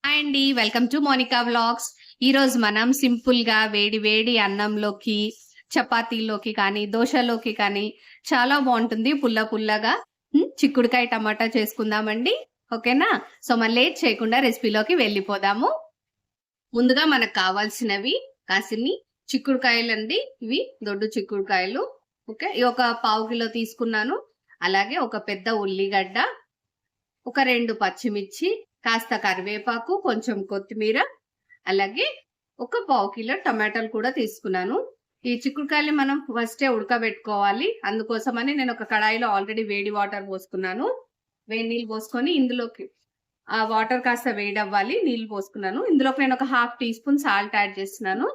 Hi అండి, welcome to Monika vlogs. ఈ రోజు మనం సింపుల్ గా వేడి వేడి అన్నంలోకి, చపాతీలోకి కానీ, దోశలోకి కానీ చాలా బాగుంటుంది పుల్ల పుల్లగా. చిక్కుడుకాయ టమాటా చేసుకుందామండి. ఓకేనా? సో మనం లేట్ చేయకుండా రెసిపీలోకి వెళ్ళిపోదాము. ముందుగా మనకు కావాల్సినవి కాసిని చిక్కుడుకాయలు అండి. ఇవి దొడ్డు చిక్కుడుకాయలు. ఓకే, ఈ ఒక పావు కిలో తీసుకున్నాను. అలాగే ఒక పెద్ద ఉల్లిగడ్డ, ఒక 2 పచ్చిమిర్చి, కాస్త కరివేపాకు, కొంచెం కొత్తిమీర, అలాగే ఒక పావు కిలో టమాటాలు కూడా తీసుకున్నాను. ఈ చిక్కుడుకాయలు మనం ఫస్టే ఉడకబెట్టుకోవాలి. అందుకోసమని నేను ఒక కడాయిలో ఆల్రెడీ వేడి వాటర్ పోసుకున్నాను. వేడి నీళ్ళు పోసుకొని ఇందులోకి ఆ వాటర్ కాస్త వేడవ్వాలి. నీళ్ళు పోసుకున్నాను. ఇందులోకి నేను ఒక 1/2 టీ స్పూన్ సాల్ట్ యాడ్ చేస్తున్నాను.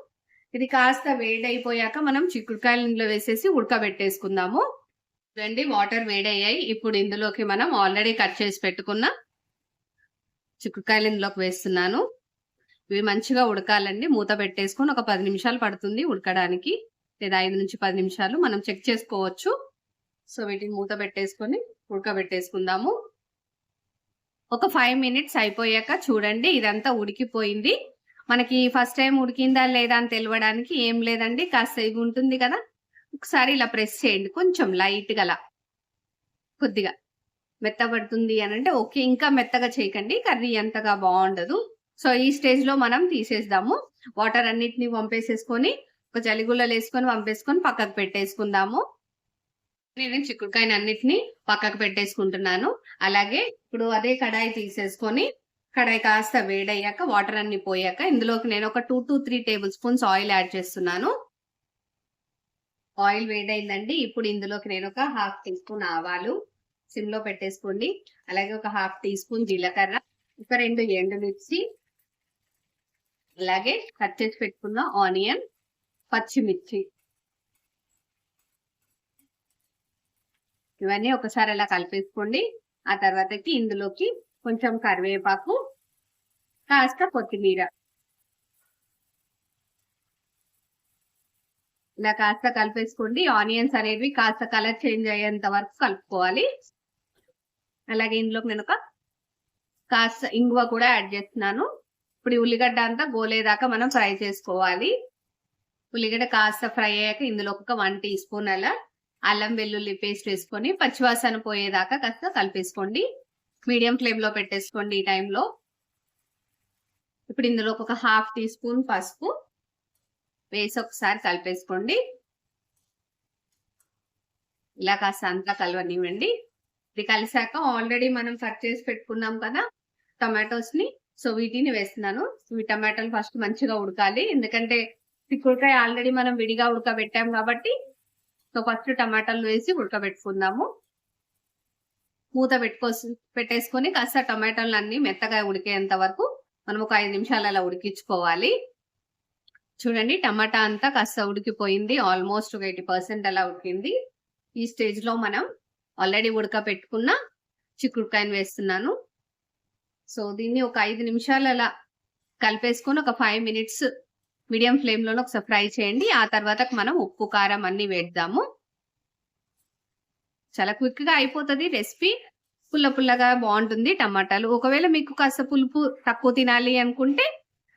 ఇది కాస్త వేడైపోయాక మనం చిక్కుడుకాయలు ఇందులో వేసేసి ఉడకబెట్టేసుకుందాము. చూడండి, వాటర్ వేడయ్యాయి. ఇప్పుడు ఇందులోకి మనం ఆల్రెడీ కట్ చేసి పెట్టుకున్న చిక్కుడుకాయలు ఇందులోకి వేస్తున్నాను. ఇవి మంచిగా ఉడకాలండి. మూత పెట్టేసుకొని ఒక 10 నిమిషాలు పడుతుంది ఉడకడానికి, లేదా 5 నుంచి 10 నిమిషాలు మనం చెక్ చేసుకోవచ్చు. సో వీటిని మూత పెట్టేసుకొని ఉడకబెట్టేసుకుందాము. ఒక 5 మినిట్స్ అయిపోయాక చూడండి, ఇదంతా ఉడికిపోయింది. మనకి ఫస్ట్ టైం ఉడికిందా లేదా అని తెలియడానికి ఏం లేదండి, కాస్త ఇది ఉంటుంది కదా, ఒకసారి ఇలా ప్రెస్ చేయండి. కొంచెం లైట్ గా కొద్దిగా మెత్తబడుతుంది అని అంటే ఓకే. ఇంకా మెత్తగా చేయకండి, కర్రీ అంతగా బాగుండదు. సో ఈ స్టేజ్ లో మనం తీసేద్దాము. వాటర్ అన్నిటిని వంపేసేసుకొని ఒక జలిగుళ్ళలు వేసుకొని వంపేసుకొని పక్కకు పెట్టేసుకుందాము. నేను చిక్కుడుకాయని అన్నిటిని పక్కకు పెట్టేసుకుంటున్నాను. అలాగే ఇప్పుడు అదే కడాయి తీసేసుకొని, కడాయి కాస్త వేడయ్యాక వాటర్ అన్ని పోయాక ఇందులోకి నేను ఒక 2 to 3 table spoons oil add చేస్తున్నాను. ఆయిల్ వేడైందండి. ఇప్పుడు ఇందులోకి నేను ఒక 1/2 టీ స్పూన్ ఆవాలు సిమ్ లో పెట్టేసుకోండి. అలాగే ఒక 1/2 టీ స్పూన్ జీలకర్ర, ఒక 2 ఎండుమిర్చి, అలాగే కట్ చేసి పెట్టుకున్న ఆనియన్, పచ్చిమిర్చి, ఇవన్నీ ఒకసారి అలా కలిపేసుకోండి. ఆ తర్వాతకి ఇందులోకి కొంచెం కరివేపాకు, కాస్త కొత్తిమీర, ఇలా కాస్త కలిపేసుకోండి. ఆనియన్స్ అనేవి కాస్త కలర్ చేంజ్ అయ్యేంత వరకు కలుపుకోవాలి. అలాగే ఇందులోకి నేను ఒక కాస్త ఇంగువ కూడా యాడ్ చేస్తున్నాను. ఇప్పుడు ఈ ఉల్లిగడ్డ అంతా గోలేదాకా మనం ఫ్రై చేసుకోవాలి. ఉల్లిగడ్డ కాస్త ఫ్రై అయ్యాక ఇందులో ఒక 1 టీ స్పూన్ అలా అల్లం వెల్లుల్లి పేస్ట్ వేసుకొని పచ్చివాసన పోయేదాకా కాస్త కలిపేసుకోండి. మీడియం ఫ్లేమ్ లో పెట్టేసుకోండి ఈ టైంలో. ఇప్పుడు ఇందులో ఒక 1/2 టీ స్పూన్ పసుపు వేసి ఒకసారి కలిపేసుకోండి. ఇలా కాస్త అంతా కలవనివ్వండి. ఇది కలిసాక ఆల్రెడీ మనం కట్ చేసి పెట్టుకున్నాం కదా టమాటోస్ ని, సో వీటిని వేస్తున్నాను. ఇవి టమాటాలు ఫస్ట్ మంచిగా ఉడకాలి, ఎందుకంటే చిక్కుడుకాయ ఆల్రెడీ మనం విడిగా ఉడకబెట్టాం కాబట్టి. సో ఫస్ట్ టమాటాలు వేసి ఉడకబెట్టుకుందాము. మూత పెట్టేసుకొని కాస్త టమాటాలు అన్ని మెత్తగా ఉడికేంత వరకు మనం ఒక 5 నిమిషాలు అలా ఉడికించుకోవాలి. చూడండి, టమాటా అంతా కాస్త ఉడికిపోయింది. ఆల్మోస్ట్ 80% అలా ఉడికింది. ఈ స్టేజ్ లో మనం ఆల్రెడీ ఉడకబెట్టుకున్న చిక్కుడుకాయను వేస్తున్నాను. సో దీన్ని ఒక 5 నిమిషాలు అలా కలిపేసుకొని ఒక 5 మినిట్స్ మీడియం ఫ్లేమ్ లోనే ఒకసారి ఫ్రై చేయండి. ఆ తర్వాత మనం ఉప్పు కారం అన్ని వేద్దాము. చాలా క్విక్ గా అయిపోతుంది రెసిపీ. పుల్ల పుల్లగా బాగుంటుంది టమాటాలు. ఒకవేళ మీకు కాస్త పులుపు తక్కువ తినాలి అనుకుంటే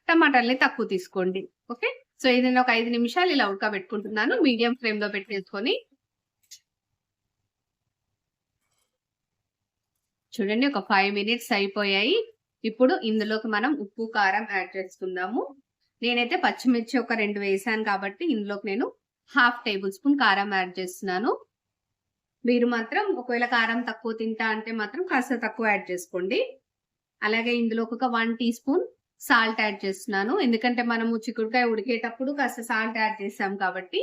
టమాటాలని తక్కువ తీసుకోండి. ఓకే, సో ఇది నేను ఒక 5 నిమిషాలు ఇలా ఉడకబెట్టుకుంటున్నాను మీడియం ఫ్లేమ్ లో పెట్టేసుకొని. చూడండి, ఒక 5 మినిట్స్ అయిపోయాయి. ఇప్పుడు ఇందులోకి మనం ఉప్పు కారం యాడ్ చేసుకుందాము. నేనైతే పచ్చిమిర్చి ఒక 2 వేసాను కాబట్టి ఇందులోకి నేను 1/2 టేబుల్ స్పూన్ కారం యాడ్ చేస్తున్నాను. మీరు మాత్రం ఒకవేళ కారం తక్కువ తింటా అంటే మాత్రం కాస్త తక్కువ యాడ్ చేసుకోండి. అలాగే ఇందులోకి ఒక 1 టీ స్పూన్ సాల్ట్ యాడ్ చేస్తున్నాను, ఎందుకంటే మనము చిక్కుడుకాయ ఉడికేటప్పుడు కాస్త సాల్ట్ యాడ్ చేసాం కాబట్టి.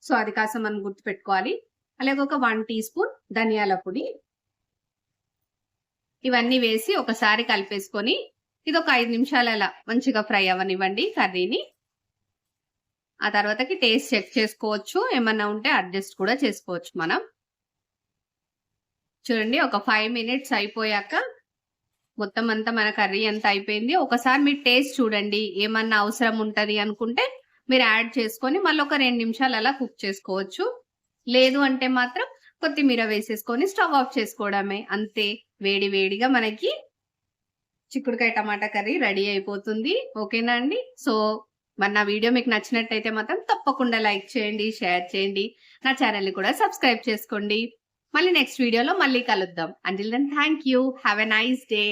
సో అది కాస్త మనం గుర్తుపెట్టుకోవాలి. అలాగే ఒక 1 టీ స్పూన్ ధనియాల పొడి, ఇవన్నీ వేసి ఒకసారి కలిపేసుకొని ఇది ఒక 5 నిమిషాలు అలా మంచిగా ఫ్రై అవ్వనివ్వండి కర్రీని. ఆ తర్వాతకి టేస్ట్ చెక్ చేసుకోవచ్చు, ఏమన్నా ఉంటే అడ్జస్ట్ కూడా చేసుకోవచ్చు మనం. చూడండి, ఒక 5 మినిట్స్ అయిపోయాక మొత్తం అంతా మన కర్రీ అంతా అయిపోయింది. ఒకసారి మీరు టేస్ట్ చూడండి, ఏమన్నా అవసరం ఉంటది అనుకుంటే మీరు యాడ్ చేసుకొని మళ్ళీ ఒక 2 నిమిషాలు అలా కుక్ చేసుకోవచ్చు. లేదు అంటే మాత్రం కొత్తిమీర వేసేసుకొని స్టవ్ ఆఫ్ చేసుకోవడమే, అంతే. వేడి వేడిగా మనకి చిక్కుడుకాయ టమాటా కర్రీ రెడీ అయిపోతుంది. ఓకేనా అండి? సో మరి నా వీడియో మీకు నచ్చినట్టయితే మాత్రం తప్పకుండా లైక్ చేయండి, షేర్ చేయండి. నా ఛానల్‌ని కూడా సబ్స్క్రైబ్ చేసుకోండి. మళ్ళీ నెక్స్ట్ వీడియోలో మళ్ళీ కలుద్దాం. Until then thank you. Have a nice day.